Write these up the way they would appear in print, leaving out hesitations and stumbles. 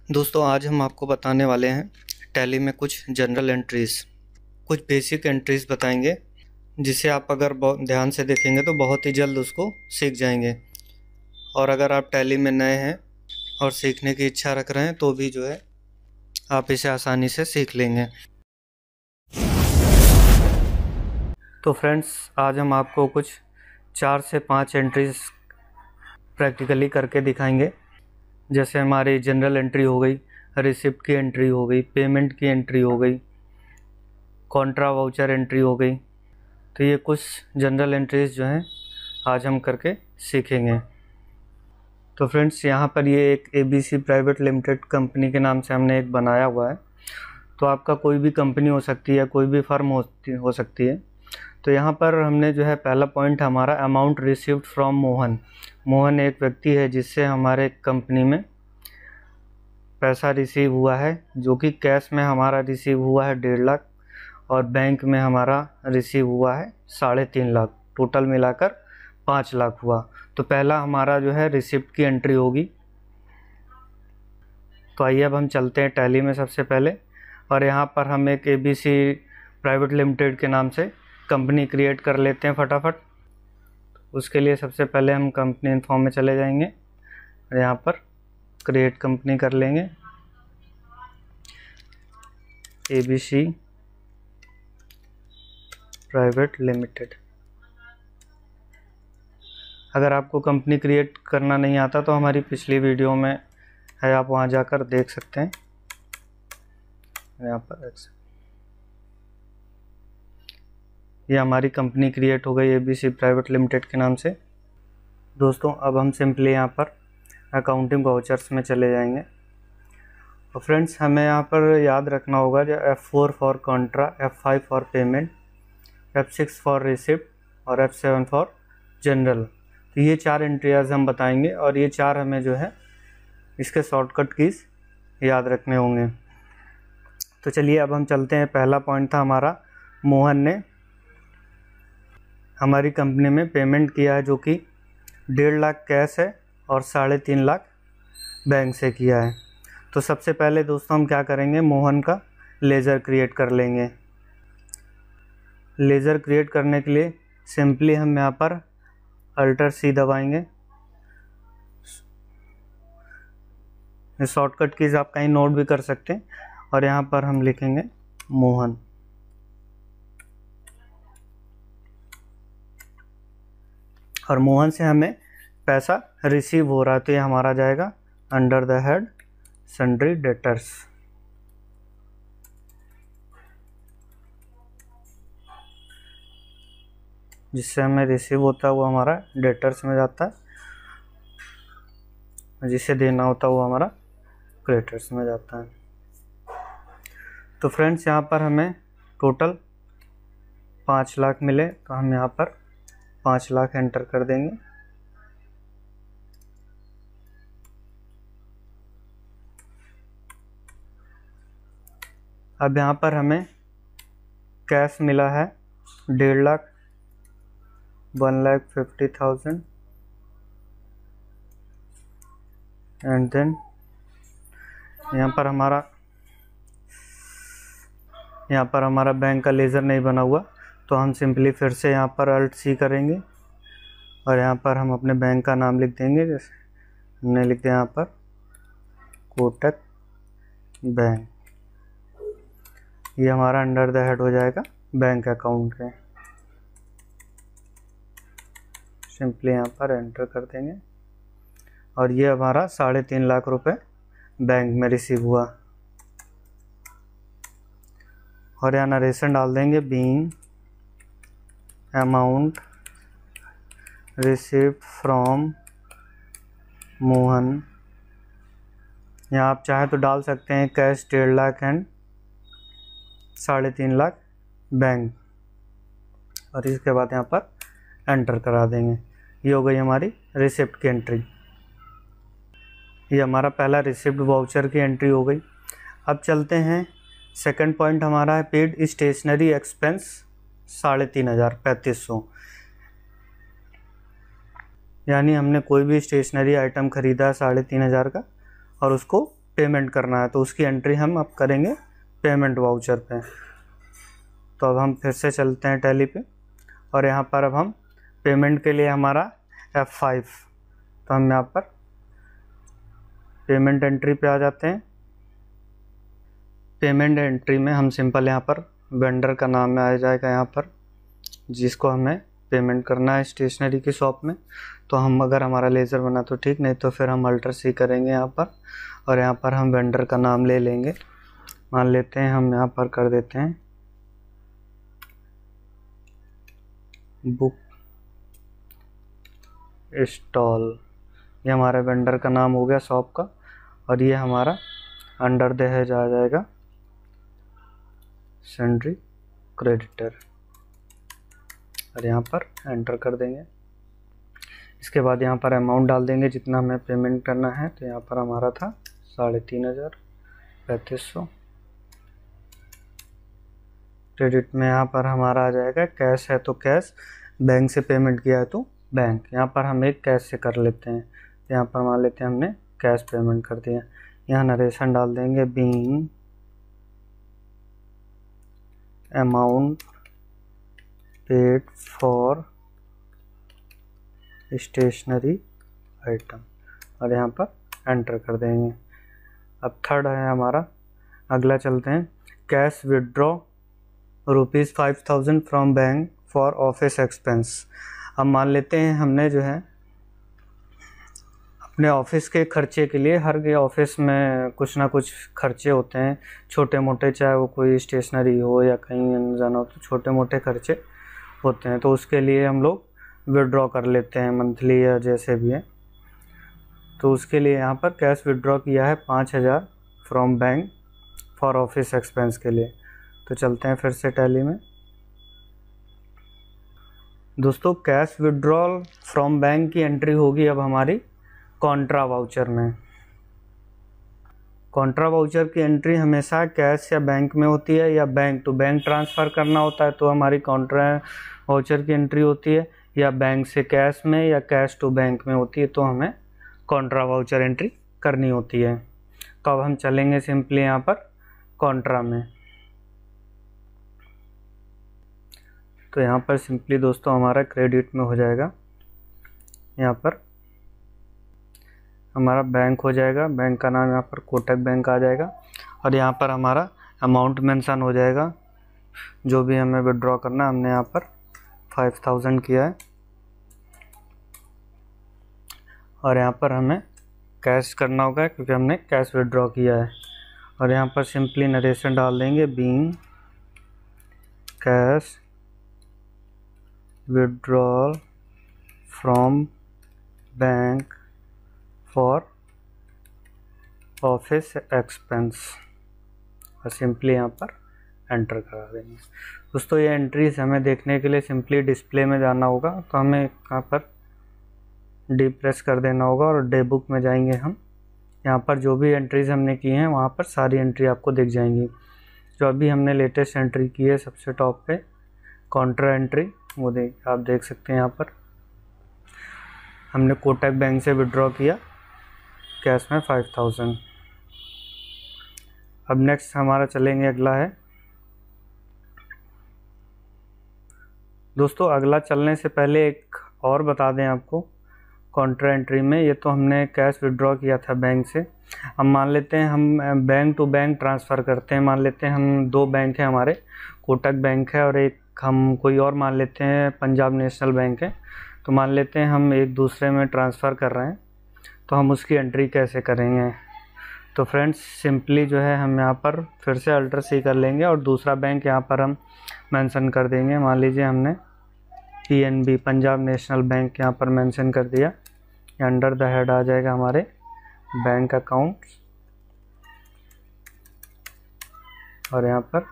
दोस्तों आज हम आपको बताने वाले हैं टैली में कुछ जनरल एंट्रीज, कुछ बेसिक एंट्रीज बताएंगे जिसे आप अगर ध्यान से देखेंगे तो बहुत ही जल्द उसको सीख जाएंगे। और अगर आप टैली में नए हैं और सीखने की इच्छा रख रहे हैं तो भी जो है आप इसे आसानी से सीख लेंगे। तो फ्रेंड्स आज हम आपको कुछ 4 से 5 एंट्रीज प्रैक्टिकली करके दिखाएंगे। जैसे हमारी जनरल एंट्री हो गई, रिसिप्ट की एंट्री हो गई, पेमेंट की एंट्री हो गई, कॉन्ट्रा वाउचर एंट्री हो गई। तो ये कुछ जनरल एंट्रीज जो हैं आज हम करके सीखेंगे। तो फ्रेंड्स यहाँ पर ये एक ABC प्राइवेट लिमिटेड कंपनी के नाम से हमने एक बनाया हुआ है। तो आपका कोई भी कंपनी हो सकती है, कोई भी फर्म हो सकती है। तो यहाँ पर हमने जो है पहला पॉइंट हमारा amount received from Mohan. Mohan एक व्यक्ति है जिससे हमारे कंपनी में पैसा रिसीव हुआ है, जो कि कैश में हमारा रिसीव हुआ है 1.5 लाख और बैंक में हमारा रिसीव हुआ है 3.5 लाख, टोटल मिलाकर 5 लाख हुआ। तो पहला हमारा जो है रिसिप्ट की एंट्री होगी। तो आइए अब हम चलते हैं टैली में सबसे पहले, और यहाँ पर हम एक ABC प्राइवेट लिमिटेड के नाम से कंपनी क्रिएट कर लेते हैं फटाफट। उसके लिए सबसे पहले हम कंपनी इन्फॉर्म में चले जाएंगे और यहाँ पर क्रिएट कंपनी कर लेंगे, ABC प्राइवेट लिमिटेड। अगर आपको कंपनी क्रिएट करना नहीं आता तो हमारी पिछली वीडियो में है, आप वहाँ जाकर देख सकते हैं। यहाँ पर ये हमारी कंपनी क्रिएट हो गई ABC प्राइवेट लिमिटेड के नाम से। दोस्तों अब हम सिंपली यहाँ पर अकाउंटिंग वाउचर्स में चले जाएंगे। और फ्रेंड्स हमें यहाँ पर याद रखना होगा जो F4 for Contra, F5 for payment, F6 for receipt और F7 फॉर जनरल। तो ये 4 एंट्रीज हम बताएंगे और ये 4 हमें जो है इसके शॉर्टकट कीज याद रखने होंगे। तो चलिए अब हम चलते हैं। पहला पॉइंट था हमारा, मोहन ने हमारी कंपनी में पेमेंट किया है, जो कि 1.5 लाख कैश है और 3.5 लाख बैंक से किया है। तो सबसे पहले दोस्तों हम क्या करेंगे, मोहन का लेज़र क्रिएट कर लेंगे। लेज़र क्रिएट करने के लिए सिंपली हम यहाँ पर Alt+C दबाएंगे। शॉर्टकट कीज आप कहीं नोट भी कर सकते हैं। और यहाँ पर हम लिखेंगे मोहन। और मोहन से हमें पैसा रिसीव हो रहा है, तो ये हमारा जाएगा under the head sundry debtors. जिससे हमें रिसीव होता है वो हमारा डेटर्स में जाता है, जिसे देना होता है वो हमारा क्रेडिटर्स में जाता है। तो फ्रेंड्स यहाँ पर हमें टोटल 5 लाख मिले, तो हम यहाँ पर 5 लाख एंटर कर देंगे। अब यहाँ पर हमें कैश मिला है 1.5 लाख, 1,50,000 एंड देन यहाँ पर हमारा बैंक का लेज़र नहीं बना हुआ, तो हम सिंपली फिर से यहाँ पर Alt+C करेंगे और यहाँ पर हम अपने बैंक का नाम लिख देंगे। जैसे हमने लिख दिया यहाँ पर कोटक बैंक। ये हमारा अंडर द हेड हो जाएगा बैंक अकाउंट के। सिंपली यहाँ पर एंटर कर देंगे और ये हमारा 3.5 लाख रुपए बैंक में रिसीव हुआ। और यहाँ नरेशन डाल देंगे, being amount received from Mohan. यहाँ आप चाहे तो डाल सकते हैं cash 1.5 lakh and 3.5 lakh bank, और इसके बाद यहाँ पर एंटर करा देंगे। ये हो गई हमारी रिसिप्ट की एंट्री। ये हमारा पहला रिसिप्ट वाउचर की एंट्री हो गई। अब चलते हैं, सेकंड पॉइंट हमारा है पेड स्टेशनरी एक्सपेंस 3,500, 3,500। यानी हमने कोई भी स्टेशनरी आइटम ख़रीदा 3,500 का और उसको पेमेंट करना है, तो उसकी एंट्री हम अब करेंगे पेमेंट वाउचर पे। तो अब हम फिर से चलते हैं टैली पे, और यहाँ पर अब हम पेमेंट के लिए हमारा F5, तो हम यहाँ पर पेमेंट एंट्री पे आ जाते हैं। पेमेंट एंट्री में हम सिंपल यहाँ पर वेंडर का नाम आ जाएगा यहाँ पर, जिसको हमें पेमेंट करना है स्टेशनरी की शॉप में। तो हम अगर हमारा लेज़र बना तो ठीक, नहीं तो फिर हम अल्टर सी करेंगे यहाँ पर, और यहाँ पर हम वेंडर का नाम ले लेंगे। मान लेते हैं हम यहाँ पर कर देते हैं बुक स्टॉल, ये हमारा वेंडर का नाम हो गया शॉप का, और ये हमारा अंडर द हेज आ जाएगा सन्ड्री क्रेडिटर, और यहाँ पर एंटर कर देंगे। इसके बाद यहाँ पर अमाउंट डाल देंगे जितना हमें पेमेंट करना है। तो यहाँ पर हमारा था 35,000 क्रेडिट में यहाँ पर हमारा आ जाएगा कैश है तो कैश, बैंक से पेमेंट किया है तो बैंक। यहाँ पर हम एक कैश से कर लेते हैं, तो यहाँ पर मान लेते हैं हमने कैश पेमेंट कर दिया। यहाँ नरेशन डाल देंगे being amount paid for stationery item, और यहाँ पर एंटर कर देंगे। अब थर्ड है हमारा, अगला चलते हैं cash withdraw ₹5,000 from bank for office expense. अब मान लेते हैं हमने जो है अपने ऑफिस के खर्चे के लिए, हर के ऑफिस में कुछ ना कुछ खर्चे होते हैं छोटे मोटे, चाहे वो कोई स्टेशनरी हो या कहीं जाना हो, तो छोटे मोटे खर्चे होते हैं। तो उसके लिए हम लोग विड्रॉ कर लेते हैं मंथली या जैसे भी है। तो उसके लिए यहाँ पर कैश विड्रॉ किया है 5,000 from bank for office expense के लिए। तो चलते हैं फिर से टैली में। दोस्तों कैश विड्रॉल फ्रॉम बैंक की एंट्री होगी अब हमारी कॉन्ट्रा वाउचर में। कॉन्ट्रा वाउचर की एंट्री हमेशा कैश या बैंक में होती है, या बैंक टू बैंक ट्रांसफ़र करना होता है तो हमारी कॉन्ट्रा वाउचर की एंट्री होती है, या बैंक से कैश में या कैश टू बैंक में होती है तो हमें कॉन्ट्रा वाउचर एंट्री करनी होती है। तो अब हम चलेंगे सिंपली यहाँ पर कॉन्ट्रा में। तो यहाँ पर सिंपली दोस्तों हमारा क्रेडिट में हो जाएगा, यहाँ पर हमारा बैंक हो जाएगा, बैंक का नाम यहाँ पर कोटक बैंक आ जाएगा, और यहाँ पर हमारा अमाउंट मेंशन हो जाएगा जो भी हमें विड्रॉ करना। हमने यहाँ पर 5,000 किया है, और यहाँ पर हमें कैश करना होगा क्योंकि हमने कैश विड्रॉ किया है। और यहाँ पर सिंपली नरेशन डाल देंगे being cash withdrawal from bank for office expense, और सिंपली यहाँ पर एंटर करा देंगे। दोस्तों ये एंट्रीज हमें देखने के लिए सिंपली डिस्प्ले में जाना होगा, तो हमें यहाँ पर डी प्रेस कर देना होगा और डे बुक में जाएंगे हम। यहाँ पर जो भी एंट्रीज हमने की हैं वहाँ पर सारी एंट्री आपको दिख जाएंगी। जो अभी हमने लेटेस्ट एंट्री की है सबसे टॉप पे कॉन्ट्रा एंट्री, वो आप देख सकते हैं। यहाँ पर हमने कोटक बैंक से विड्रॉ किया कैश में 5,000। अब नेक्स्ट हमारा चलेंगे, अगला है दोस्तों, अगला चलने से पहले एक और बता दें आपको, कॉन्ट्रा एंट्री में ये तो हमने कैश विड्रॉ किया था बैंक से। अब मान लेते हैं हम बैंक टू बैंक ट्रांसफ़र करते हैं। मान लेते हैं हम दो बैंक हैं हमारे, कोटक बैंक है और एक हम कोई और मान लेते हैं पंजाब नेशनल बैंक है। तो मान लेते हैं हम एक दूसरे में ट्रांसफ़र कर रहे हैं, तो हम उसकी एंट्री कैसे करेंगे। तो फ्रेंड्स सिंपली जो है हम यहाँ पर फिर से अल्टर सी कर लेंगे और दूसरा बैंक यहाँ पर हम मेंशन कर देंगे। मान लीजिए हमने PNB पंजाब नेशनल बैंक यहाँ पर मेंशन कर दिया। अंडर द हेड आ जाएगा हमारे बैंक अकाउंट, और यहाँ पर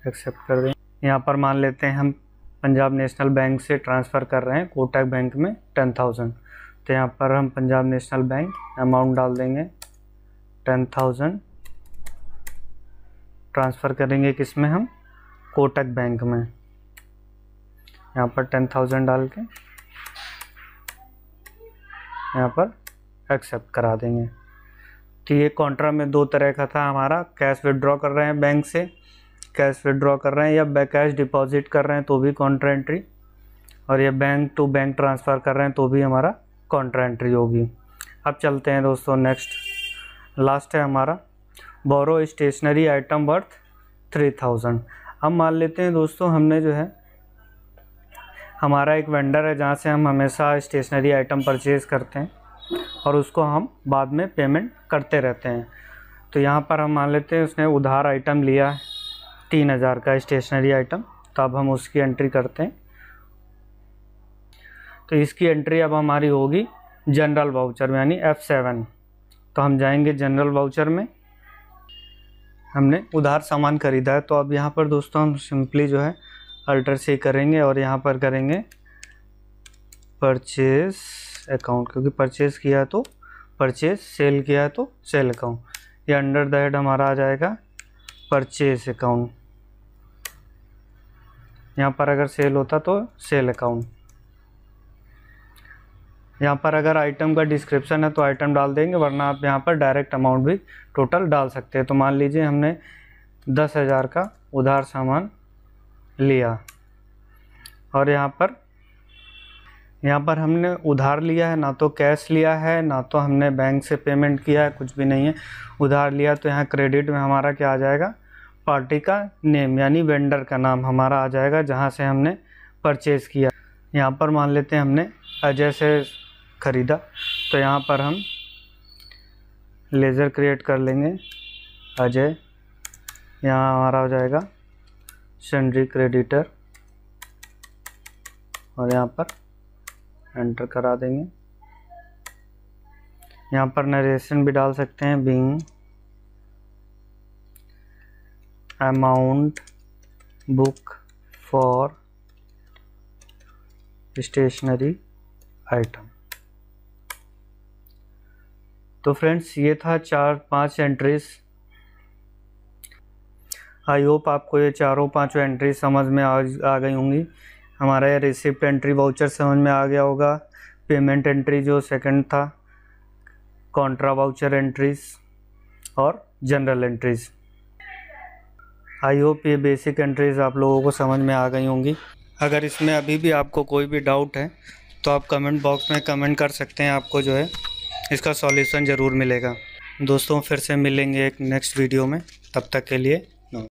एक्सेप्ट कर देंगे। यहाँ पर मान लेते हैं हम पंजाब नेशनल बैंक से ट्रांसफ़र कर रहे हैं कोटक बैंक में 10,000। तो यहाँ पर हम पंजाब नेशनल बैंक अमाउंट डाल देंगे 10,000, ट्रांसफ़र करेंगे किस में, हम कोटक बैंक में। यहाँ पर 10,000 डाल के यहाँ पर एक्सेप्ट करा देंगे। तो ये कॉन्ट्रा में दो तरह का था हमारा, कैश विड्रॉ कर रहे हैं बैंक से, कैश विड्रॉ कर रहे हैं या कैश डिपॉजिट कर रहे हैं तो भी कॉन्ट्रा एंट्री, और ये बैंक टू बैंक ट्रांसफ़र कर रहे हैं तो भी हमारा कॉन्ट्रा एंट्री होगी। अब चलते हैं दोस्तों नेक्स्ट, लास्ट है हमारा बोरो स्टेशनरी आइटम वर्थ 3000। अब मान लेते हैं दोस्तों हमने जो है, हमारा एक वेंडर है जहाँ से हम हमेशा स्टेशनरी आइटम परचेज़ करते हैं और उसको हम बाद में पेमेंट करते रहते हैं। तो यहाँ पर हम मान लेते हैं उसने उधार आइटम लिया है 3000 का स्टेशनरी आइटम, तो अब हम उसकी एंट्री करते हैं। तो इसकी एंट्री अब हमारी होगी जनरल वाउचर में, यानी F7। तो हम जाएंगे जनरल वाउचर में, हमने उधार सामान खरीदा है। तो अब यहाँ पर दोस्तों हम सिंपली जो है अल्टर से करेंगे और यहाँ पर करेंगे परचेज अकाउंट, क्योंकि परचेज़ किया है तो परचेज, सेल किया है तो सेल अकाउंट। ये अंडर द हेड हमारा आ जाएगा परचेज अकाउंट। यहाँ पर अगर सेल होता तो सेल अकाउंट। यहाँ पर अगर आइटम का डिस्क्रिप्शन है तो आइटम डाल देंगे, वरना आप यहाँ पर डायरेक्ट अमाउंट भी टोटल डाल सकते हैं। तो मान लीजिए हमने 10,000 का उधार सामान लिया और यहाँ पर हमने उधार लिया है, ना तो कैश लिया है ना तो हमने बैंक से पेमेंट किया है, कुछ भी नहीं है, उधार लिया। तो यहाँ क्रेडिट में हमारा क्या आ जाएगा, पार्टी का नेम यानी वेंडर का नाम हमारा आ जाएगा जहाँ से हमने परचेज़ किया। यहाँ पर मान लेते हैं हमने अजय से ख़रीदा, तो यहाँ पर हम लेज़र क्रिएट कर लेंगे अजय, यहाँ हमारा हो जाएगा सन्ड्री क्रेडिटर और यहाँ पर एंटर करा देंगे। यहाँ पर नरेशन भी डाल सकते हैं, being amount book for stationery item. तो फ्रेंड्स ये था 4-5 एंट्रीज। आई होप आपको ये चारों पांचों एंट्री समझ में आ गई होंगी। हमारा ये रिसिप्ट एंट्री वाउचर समझ में आ गया होगा, पेमेंट एंट्री जो सेकंड था, कॉन्ट्रा वाउचर एंट्रीज और जनरल एंट्रीज। आई होप ये बेसिक एंट्रीज आप लोगों को समझ में आ गई होंगी। अगर इसमें अभी भी आपको कोई भी डाउट है तो आप कमेंट बॉक्स में कमेंट कर सकते हैं, आपको जो है इसका सॉल्यूशन ज़रूर मिलेगा। दोस्तों फिर से मिलेंगे एक नेक्स्ट वीडियो में, तब तक के लिए